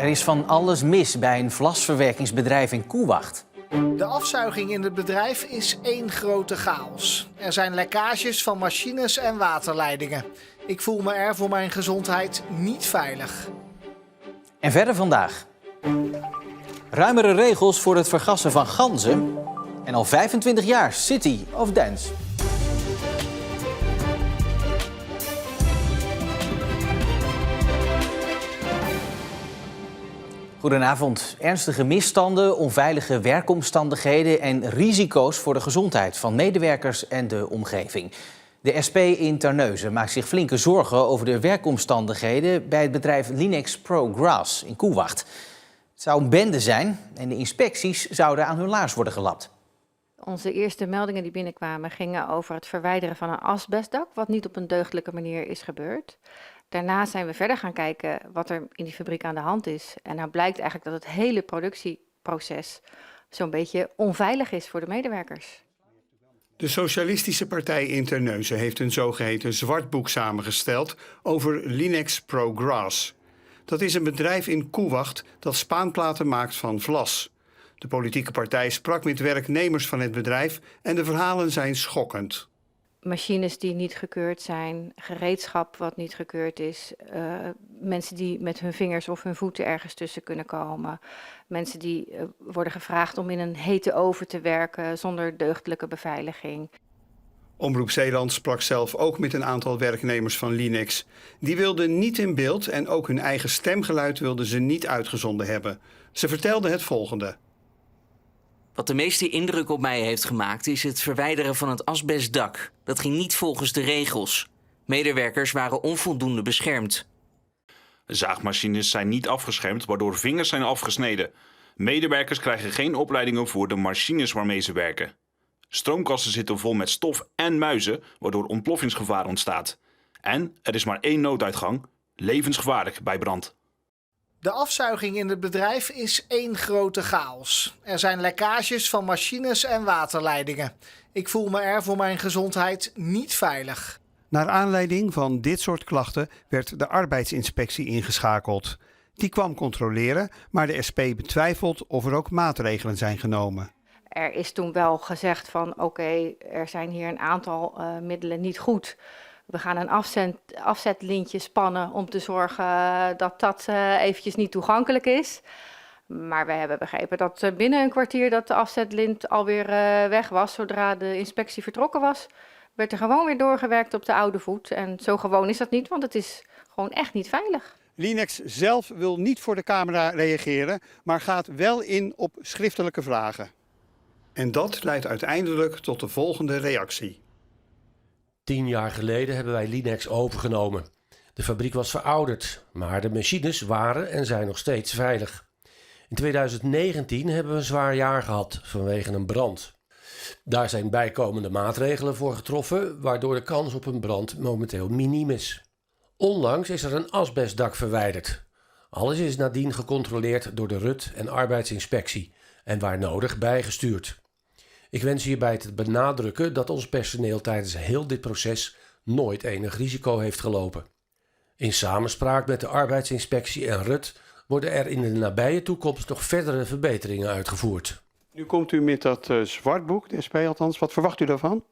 Er is van alles mis bij een vlasverwerkingsbedrijf in Koewacht. De afzuiging in het bedrijf is één grote chaos. Er zijn lekkages van machines en waterleidingen. Ik voel me er voor mijn gezondheid niet veilig. En verder vandaag. Ruimere regels voor het vergassen van ganzen. En al 25 jaar City of Dance. Goedenavond. Ernstige misstanden, onveilige werkomstandigheden en risico's voor de gezondheid van medewerkers en de omgeving. De SP in Terneuzen maakt zich flinke zorgen over de werkomstandigheden bij het bedrijf Linex Pro Grass in Koewacht. Het zou een bende zijn en de inspecties zouden aan hun laars worden gelapt. Onze eerste meldingen die binnenkwamen gingen over het verwijderen van een asbestdak, wat niet op een deugdelijke manier is gebeurd. Daarna zijn we verder gaan kijken wat er in die fabriek aan de hand is. En nou blijkt eigenlijk dat het hele productieproces zo'n beetje onveilig is voor de medewerkers. De Socialistische Partij in Terneuzen heeft een zogeheten zwartboek samengesteld over Linex Pro Grass. Dat is een bedrijf in Koewacht dat spaanplaten maakt van vlas. De politieke partij sprak met werknemers van het bedrijf en de verhalen zijn schokkend. Machines die niet gekeurd zijn, gereedschap wat niet gekeurd is, mensen die met hun vingers of hun voeten ergens tussen kunnen komen. Mensen die worden gevraagd om in een hete oven te werken zonder deugdelijke beveiliging. Omroep Zeeland sprak zelf ook met een aantal werknemers van Linex. Die wilden niet in beeld en ook hun eigen stemgeluid wilden ze niet uitgezonden hebben. Ze vertelden het volgende. Wat de meeste indruk op mij heeft gemaakt is het verwijderen van het asbestdak. Dat ging niet volgens de regels. Medewerkers waren onvoldoende beschermd. Zaagmachines zijn niet afgeschermd, waardoor vingers zijn afgesneden. Medewerkers krijgen geen opleidingen voor de machines waarmee ze werken. Stroomkasten zitten vol met stof en muizen, waardoor ontploffingsgevaar ontstaat. En er is maar één nooduitgang, levensgevaarlijk bij brand. De afzuiging in het bedrijf is één grote chaos. Er zijn lekkages van machines en waterleidingen. Ik voel me er voor mijn gezondheid niet veilig. Naar aanleiding van dit soort klachten werd de arbeidsinspectie ingeschakeld. Die kwam controleren, maar de SP betwijfelt of er ook maatregelen zijn genomen. Er is toen wel gezegd van oké, er zijn hier een aantal middelen niet goed. We gaan een afzetlintje spannen om te zorgen dat dat eventjes niet toegankelijk is. Maar we hebben begrepen dat binnen een kwartier dat de afzetlint alweer weg was. Zodra de inspectie vertrokken was, werd er gewoon weer doorgewerkt op de oude voet. En zo gewoon is dat niet, want het is gewoon echt niet veilig. Linex zelf wil niet voor de camera reageren, maar gaat wel in op schriftelijke vragen. En dat leidt uiteindelijk tot de volgende reactie. 10 jaar geleden hebben wij Linex overgenomen. De fabriek was verouderd, maar de machines waren en zijn nog steeds veilig. In 2019 hebben we een zwaar jaar gehad vanwege een brand. Daar zijn bijkomende maatregelen voor getroffen, waardoor de kans op een brand momenteel miniem is. Onlangs is er een asbestdak verwijderd. Alles is nadien gecontroleerd door de RUT en arbeidsinspectie en waar nodig bijgestuurd. Ik wens hierbij te benadrukken dat ons personeel tijdens heel dit proces nooit enig risico heeft gelopen. In samenspraak met de arbeidsinspectie en RUT worden er in de nabije toekomst nog verdere verbeteringen uitgevoerd. Nu komt u met dat zwartboek, de SP althans. Wat verwacht u daarvan?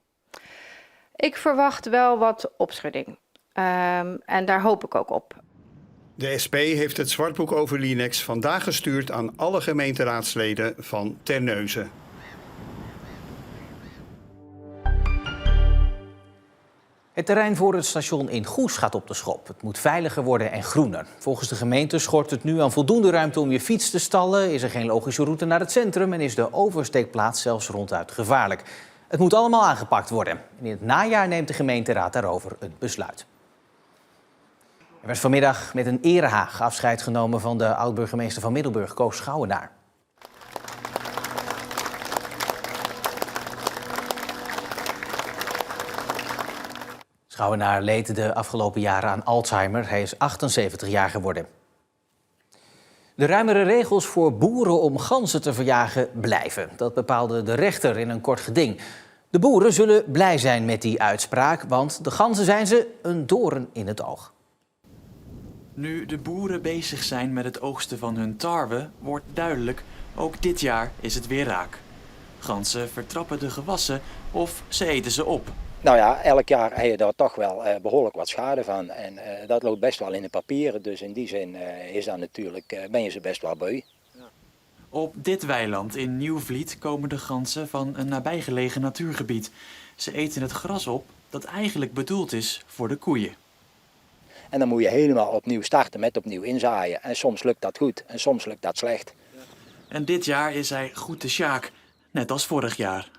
Ik verwacht wel wat opschudding. En daar hoop ik ook op. De SP heeft het zwartboek over Linex vandaag gestuurd aan alle gemeenteraadsleden van Terneuzen. Het terrein voor het station in Goes gaat op de schop. Het moet veiliger worden en groener. Volgens de gemeente schort het nu aan voldoende ruimte om je fiets te stallen, is er geen logische route naar het centrum en is de oversteekplaats zelfs ronduit gevaarlijk. Het moet allemaal aangepakt worden. En in het najaar neemt de gemeenteraad daarover het besluit. Er werd vanmiddag met een erehaag afscheid genomen van de oud-burgemeester van Middelburg, Koos Schouwenaar. Schouwenaar leed de afgelopen jaren aan Alzheimer. Hij is 78 jaar geworden. De ruimere regels voor boeren om ganzen te verjagen blijven. Dat bepaalde de rechter in een kort geding. De boeren zullen blij zijn met die uitspraak, want de ganzen zijn ze een doorn in het oog. Nu de boeren bezig zijn met het oogsten van hun tarwe, wordt duidelijk, ook dit jaar is het weer raak. Ganzen vertrappen de gewassen of ze eten ze op. Nou ja, elk jaar heb je daar toch wel behoorlijk wat schade van. En dat loopt best wel in de papieren. Dus in die zin is dat natuurlijk, ben je ze best wel beu. Op dit weiland in Nieuwvliet komen de ganzen van een nabijgelegen natuurgebied. Ze eten het gras op dat eigenlijk bedoeld is voor de koeien. En dan moet je helemaal opnieuw starten met opnieuw inzaaien. En soms lukt dat goed en soms lukt dat slecht. En dit jaar is hij goed te sjaak, net als vorig jaar.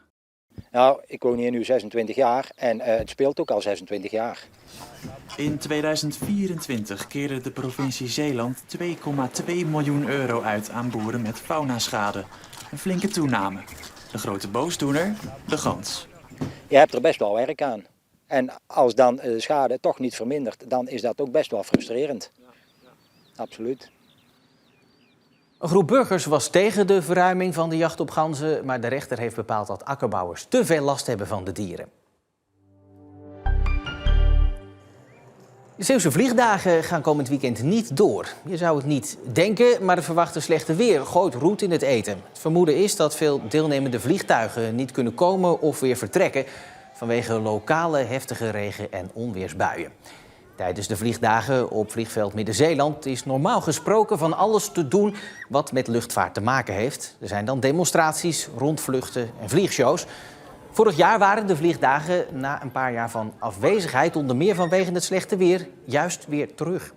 Nou, ik woon hier nu 26 jaar en het speelt ook al 26 jaar. In 2024 keerde de provincie Zeeland 2,2 miljoen euro uit aan boeren met faunaschade. Een flinke toename. De grote boosdoener, de gans. Je hebt er best wel werk aan. En als dan de schade toch niet vermindert, dan is dat ook best wel frustrerend. Absoluut. Een groep burgers was tegen de verruiming van de jacht op ganzen, maar de rechter heeft bepaald dat akkerbouwers te veel last hebben van de dieren. De Zeeuwse vliegdagen gaan komend weekend niet door. Je zou het niet denken, maar het verwachte slechte weer gooit roet in het eten. Het vermoeden is dat veel deelnemende vliegtuigen niet kunnen komen of weer vertrekken vanwege lokale heftige regen- en onweersbuien. Tijdens de vliegdagen op vliegveld Midden-Zeeland is normaal gesproken van alles te doen wat met luchtvaart te maken heeft. Er zijn dan demonstraties, rondvluchten en vliegshows. Vorig jaar waren de vliegdagen na een paar jaar van afwezigheid, onder meer vanwege het slechte weer, juist weer terug.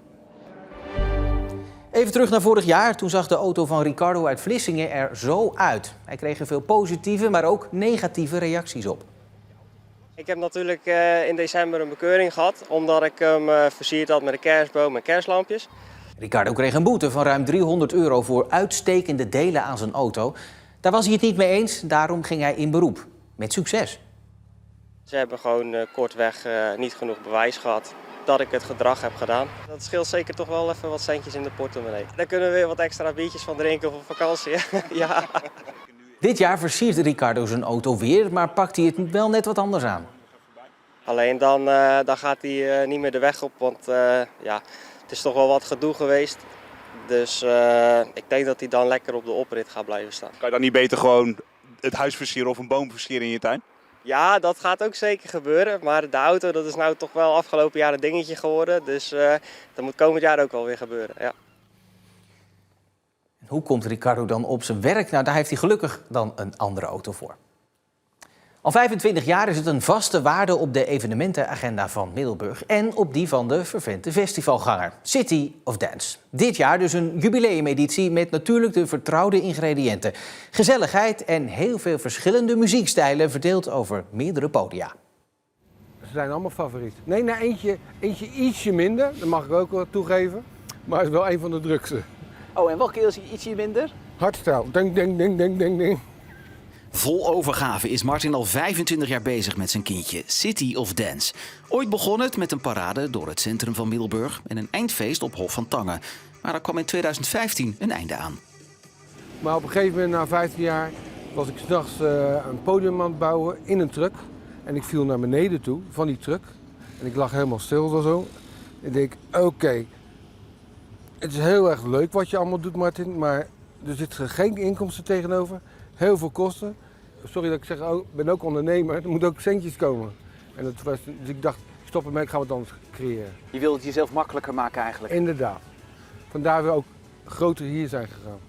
Even terug naar vorig jaar. Toen zag de auto van Ricardo uit Vlissingen er zo uit. Hij kreeg er veel positieve, maar ook negatieve reacties op. Ik heb natuurlijk in december een bekeuring gehad, omdat ik hem versierd had met een kerstboom en kerstlampjes. Ricardo kreeg een boete van ruim €300 voor uitstekende delen aan zijn auto. Daar was hij het niet mee eens, daarom ging hij in beroep. Met succes. Ze hebben gewoon kortweg niet genoeg bewijs gehad dat ik het gedrag heb gedaan. Dat scheelt zeker toch wel even wat centjes in de portemonnee. Daar kunnen we weer wat extra biertjes van drinken op vakantie. Ja. Dit jaar versiert Ricardo zijn auto weer, maar pakt hij het wel net wat anders aan. Alleen dan gaat hij niet meer de weg op, want ja, het is toch wel wat gedoe geweest. Dus ik denk dat hij dan lekker op de oprit gaat blijven staan. Kan je dan niet beter gewoon het huis versieren of een boom versieren in je tuin? Ja, dat gaat ook zeker gebeuren. Maar de auto, dat is nou toch wel afgelopen jaar een dingetje geworden. Dus dat moet komend jaar ook wel weer gebeuren, ja. Hoe komt Ricardo dan op zijn werk? Nou, daar heeft hij gelukkig dan een andere auto voor. Al 25 jaar is het een vaste waarde op de evenementenagenda van Middelburg en op die van de vervente festivalganger, City of Dance. Dit jaar dus een jubileumeditie met natuurlijk de vertrouwde ingrediënten. Gezelligheid en heel veel verschillende muziekstijlen verdeeld over meerdere podia. Ze zijn allemaal favoriet. Nee, nou eentje ietsje minder, dat mag ik ook wel toegeven, maar het is wel een van de drukste. Oh, en welke is ietsje minder? Hardstyle. Ding, ding, ding, ding, ding, ding. Vol overgave is Martin al 25 jaar bezig met zijn kindje, City of Dance. Ooit begon het met een parade door het centrum van Middelburg en een eindfeest op Hof van Tangen. Maar daar kwam in 2015 een einde aan. Maar op een gegeven moment, na 15 jaar, was ik 's nachts een podium aan het bouwen in een truck. En ik viel naar beneden toe van die truck. En ik lag helemaal stil zo. En ik denk, oké, het is heel erg leuk wat je allemaal doet, Martin, maar er zitten geen inkomsten tegenover. Heel veel kosten. Sorry dat ik zeg, ik ben ook ondernemer, er moeten ook centjes komen. En dat was, dus ik dacht, ik stop ermee, ik ga wat anders creëren. Je wilt het jezelf makkelijker maken eigenlijk. Inderdaad. Vandaar we ook groter hier zijn gegaan.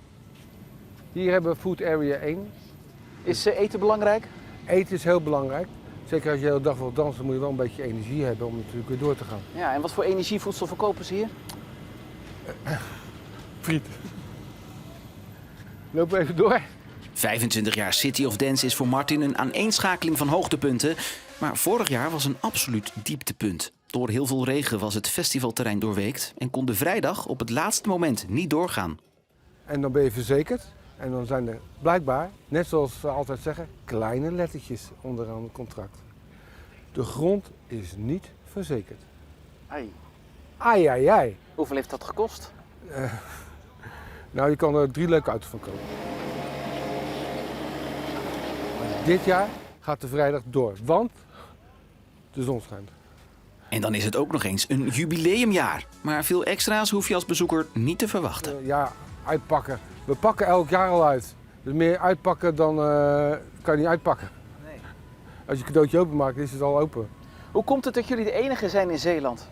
Hier hebben we Food Area 1. Is eten belangrijk? Eten is heel belangrijk. Zeker als je de hele dag wil dansen, moet je wel een beetje energie hebben om natuurlijk weer door te gaan. Ja, en wat voor energievoedsel verkopen ze hier? Friet. Lopen we even door. 25 jaar City of Dance is voor Martin een aaneenschakeling van hoogtepunten. Maar vorig jaar was een absoluut dieptepunt. Door heel veel regen was het festivalterrein doorweekt en kon de vrijdag op het laatste moment niet doorgaan. En dan ben je verzekerd. En dan zijn er blijkbaar, net zoals ze altijd zeggen, kleine lettertjes onderaan het contract. De grond is niet verzekerd. Ai. Ai, ai, ai. Hoeveel heeft dat gekost? Nou, je kan er 3 leuke auto's van kopen. Maar dit jaar gaat de vrijdag door, want de zon schijnt. En dan is het ook nog eens een jubileumjaar. Maar veel extra's hoef je als bezoeker niet te verwachten. Ja, uitpakken. We pakken elk jaar al uit. Dus meer uitpakken dan kan je niet uitpakken. Nee. Als je een cadeautje openmaakt, is het al open. Hoe komt het dat jullie de enige zijn in Zeeland?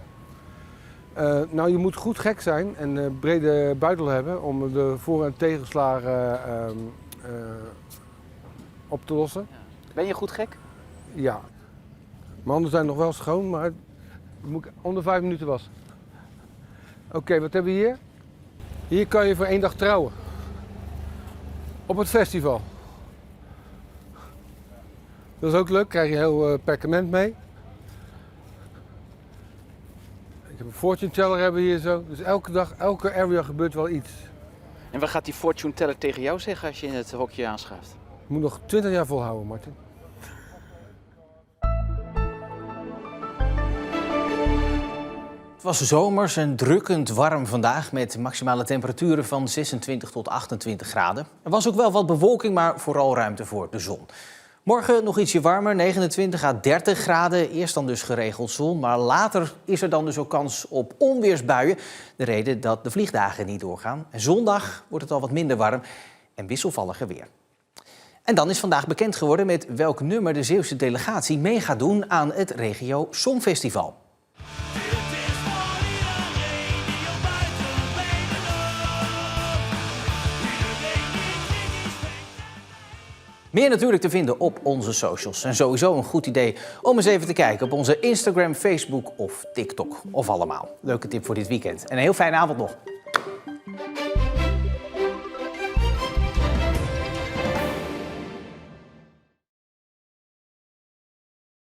Nou, je moet goed gek zijn en brede buidel hebben om de voor- en tegenslagen op te lossen. Ben je goed gek? Ja. Mijn handen zijn nog wel schoon, maar het moet om de 5 minuten wassen. Oké, wat hebben we hier? Hier kan je voor 1 dag trouwen. Op het festival. Dat is ook leuk, krijg je heel perkament mee. Ik heb een fortune teller hebben we hier zo. Dus elke dag, elke area gebeurt wel iets. En wat gaat die fortune teller tegen jou zeggen als je in het hokje aanschuift? Ik moet nog 20 jaar volhouden, Martin. Het was zomers en drukkend warm vandaag met maximale temperaturen van 26 tot 28 graden. Er was ook wel wat bewolking, maar vooral ruimte voor de zon. Morgen nog ietsje warmer, 29 à 30 graden. Eerst dan dus geregeld zon, maar later is er dan dus ook kans op onweersbuien. De reden dat de vliegdagen niet doorgaan. En zondag wordt het al wat minder warm en wisselvalliger weer. En dan is vandaag bekend geworden met welk nummer de Zeeuwse delegatie mee gaat doen aan het Regio Songfestival. Meer natuurlijk te vinden op onze socials. En sowieso een goed idee om eens even te kijken op onze Instagram, Facebook of TikTok. Of allemaal. Leuke tip voor dit weekend. En een heel fijne avond nog.